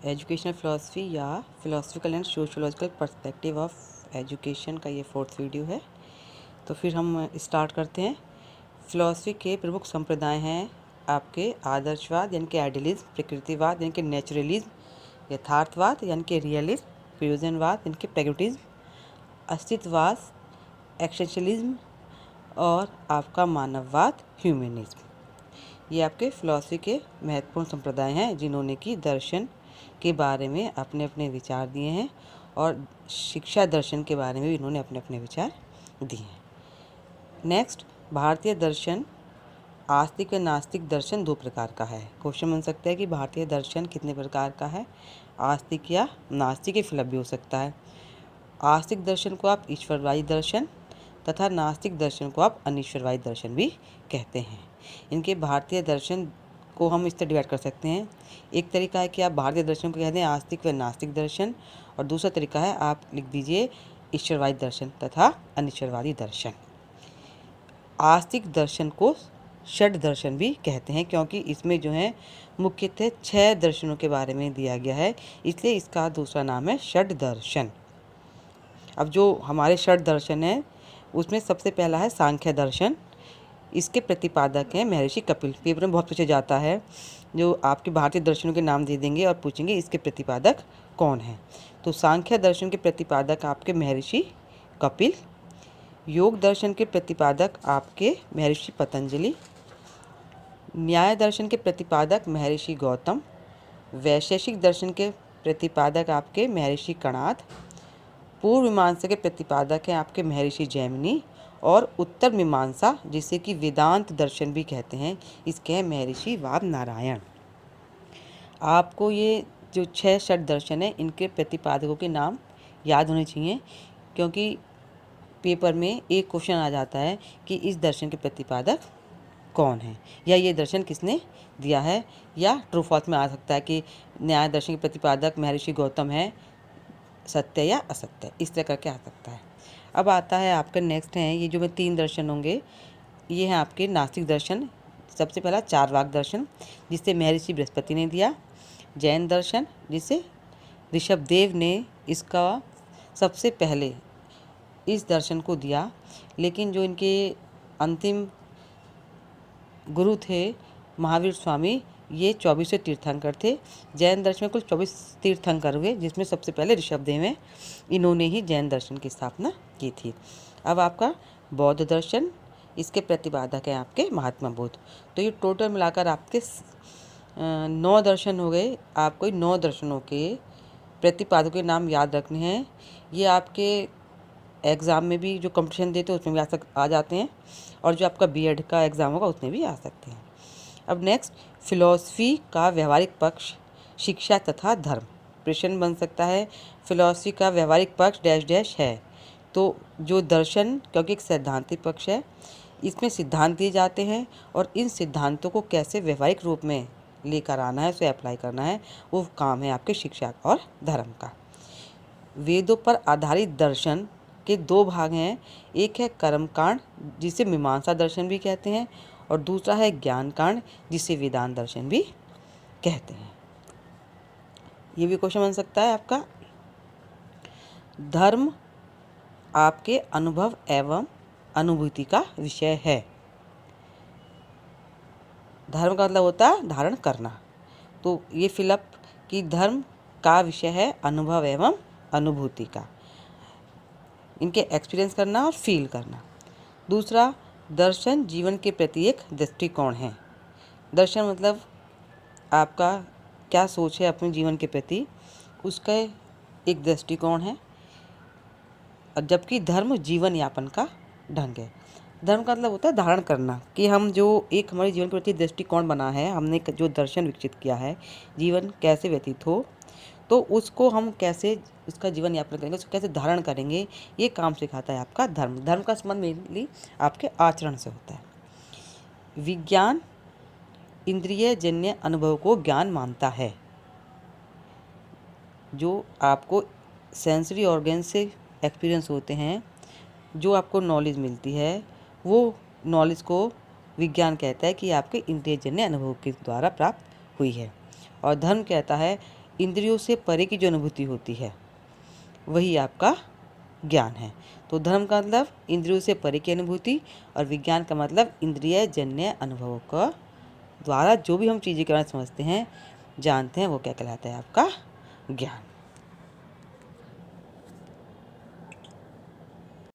Educational philosophy या philosophical and sociological perspective of education का ये 4th वीडियो है। तो फिर हम स्टार्ट करते हैं। फ़िलासफ़ी के प्रमुख संप्रदाय हैं आपके आदर्शवाद यानी कि आइडियलिज्म, प्रकृतिवाद यानी कि नेचुरलिज्म, यथार्थवाद यानी कि रियलिज्म, फ्यूजनवाद यानी कि प्रैग्मेटिज्म, अस्तित्ववाद एक्सिस्टेंशियलिज्म और आपका मानववाद ह्यूमनिज्म। ये आपके फ़िलासफ़ी के महत्वपूर्ण संप्रदाय हैं जिन्होंने कि दर्शन के बारे में अपने अपने विचार दिए हैं और शिक्षा दर्शन के बारे में भी इन्होंने अपने अपने विचार दिए हैं। नेक्स्ट, भारतीय दर्शन आस्तिक व नास्तिक दर्शन 2 प्रकार का है। क्वेश्चन बन सकता है कि भारतीय दर्शन कितने प्रकार का है, आस्तिक या नास्तिक, फिलअप भी हो सकता है। आस्तिक दर्शन को आप ईश्वरवादी दर्शन तथा नास्तिक दर्शन को आप अनीश्वरवादी दर्शन भी कहते हैं। इनके भारतीय दर्शन को हम इस तरह डिवाइड कर सकते हैं। एक तरीका है कि आप भारतीय दर्शन को कहते हैं आस्तिक व नास्तिक दर्शन, और दूसरा तरीका है आप लिख दीजिए ईश्वरवादी दर्शन तथा अनीश्वरवादी दर्शन। आस्तिक दर्शन को षड दर्शन भी कहते हैं क्योंकि इसमें जो है मुख्यतः 6 दर्शनों के बारे में दिया गया है, इसलिए इसका दूसरा नाम है षड दर्शन। अब जो हमारे षड दर्शन है उसमें सबसे पहला है सांख्य दर्शन। इसके प्रतिपादक हैं महर्षि कपिल। पेपर में बहुत पूछा जाता है, जो आपके भारतीय दर्शनों के नाम दे देंगे और पूछेंगे इसके प्रतिपादक कौन हैं। तो सांख्य दर्शन के प्रतिपादक आपके महर्षि कपिल, योग दर्शन के प्रतिपादक आपके महर्षि पतंजलि, न्याय दर्शन के प्रतिपादक महर्षि गौतम, वैशेषिक दर्शन के प्रतिपादक आपके महर्षि कणाद, पूर्व मीमांसा के प्रतिपादक हैं आपके महर्षि जैमिनी, और उत्तर मीमांसा जिसे कि वेदांत दर्शन भी कहते हैं इसके हैं महर्षि वामनारायण। आपको ये जो 6 षड दर्शन है इनके प्रतिपादकों के नाम याद होने चाहिए, क्योंकि पेपर में एक क्वेश्चन आ जाता है कि इस दर्शन के प्रतिपादक कौन है या ये दर्शन किसने दिया है, या ट्रू फॉल्स में आ सकता है कि न्याय दर्शन के प्रतिपादक महर्षि गौतम है, सत्य या असत्य, इस तरह करके आ सकता है। अब आता है आपका नेक्स्ट है, ये जो मैं 3 दर्शन होंगे ये हैं आपके नास्तिक दर्शन। सबसे पहला चारवाक दर्शन जिसे महर्षि बृहस्पति ने दिया, जैन दर्शन जिसे ऋषभदेव ने इसका सबसे पहले इस दर्शन को दिया, लेकिन जो इनके अंतिम गुरु थे महावीर स्वामी, ये 24वें तीर्थंकर थे। जैन दर्शन में कुल 24 तीर्थंकर हुए जिसमें सबसे पहले ऋषभदेव हैं, इन्होंने ही जैन दर्शन की स्थापना की थी। अब आपका बौद्ध दर्शन, इसके प्रतिपादक हैं आपके महात्मा बुद्ध। तो ये टोटल मिलाकर आपके 9 दर्शन हो गए। आपको 9 दर्शनों के प्रतिपादकों के नाम याद रखने हैं। ये आपके एग्ज़ाम में भी जो कंपटीशन देते हैं उसमें भी आ जाते हैं, और जो आपका बीएड का एग्ज़ाम होगा उसमें भी आ सकते हैं। अब नेक्स्ट, फिलॉसफी का व्यवहारिक पक्ष, शिक्षा तथा धर्म। प्रश्न बन सकता है फिलॉसफी का व्यवहारिक पक्ष डैश डैश है। तो जो दर्शन, क्योंकि एक सैद्धांतिक पक्ष है, इसमें सिद्धांत दिए जाते हैं और इन सिद्धांतों को कैसे व्यवहारिक रूप में लेकर आना है, उसे अप्लाई करना है, वो काम है आपके शिक्षा और धर्म का। वेदों पर आधारित दर्शन के 2 भाग हैं। एक है कर्मकांड जिसे मीमांसा दर्शन भी कहते हैं, और दूसरा है ज्ञान कांड जिसे वेदांत दर्शन भी कहते हैं। ये भी क्वेश्चन बन सकता है आपका। धर्म आपके अनुभव एवं अनुभूति का विषय है। धर्म का मतलब होता है धारण करना, तो ये फिलअप कि धर्म का विषय है अनुभव एवं अनुभूति का, इनके एक्सपीरियंस करना और फील करना। दूसरा, दर्शन जीवन के प्रति एक दृष्टिकोण है। दर्शन मतलब आपका क्या सोच है अपने जीवन के प्रति, उसका एक दृष्टिकोण है, और जबकि धर्म जीवन यापन का ढंग है। धर्म का मतलब होता है धारण करना, कि हम जो एक हमारे जीवन के प्रति दृष्टिकोण बना है, हमने जो दर्शन विकसित किया है, जीवन कैसे व्यतीत हो, तो उसको हम कैसे उसका जीवन यापन करेंगे, उसको कैसे धारण करेंगे, ये काम सिखाता है आपका धर्म। धर्म का संबंध मेनली आपके आचरण से होता है। विज्ञान इंद्रिय जन्य अनुभव को ज्ञान मानता है। जो आपको सेंसरी ऑर्गन से एक्सपीरियंस होते हैं, जो आपको नॉलेज मिलती है, वो नॉलेज को विज्ञान कहता है कि आपके इंद्रिय जन्य अनुभव के द्वारा प्राप्त हुई है। और धर्म कहता है इंद्रियों से परे की जो अनुभूति होती है वही आपका ज्ञान है। तो धर्म का मतलब इंद्रियों से परे की अनुभूति, और विज्ञान का मतलब इंद्रिय जन्य अनुभवों का द्वारा जो भी हम चीज़ें के बारे में समझते हैं, जानते हैं, वो क्या कहलाता है? आपका ज्ञान।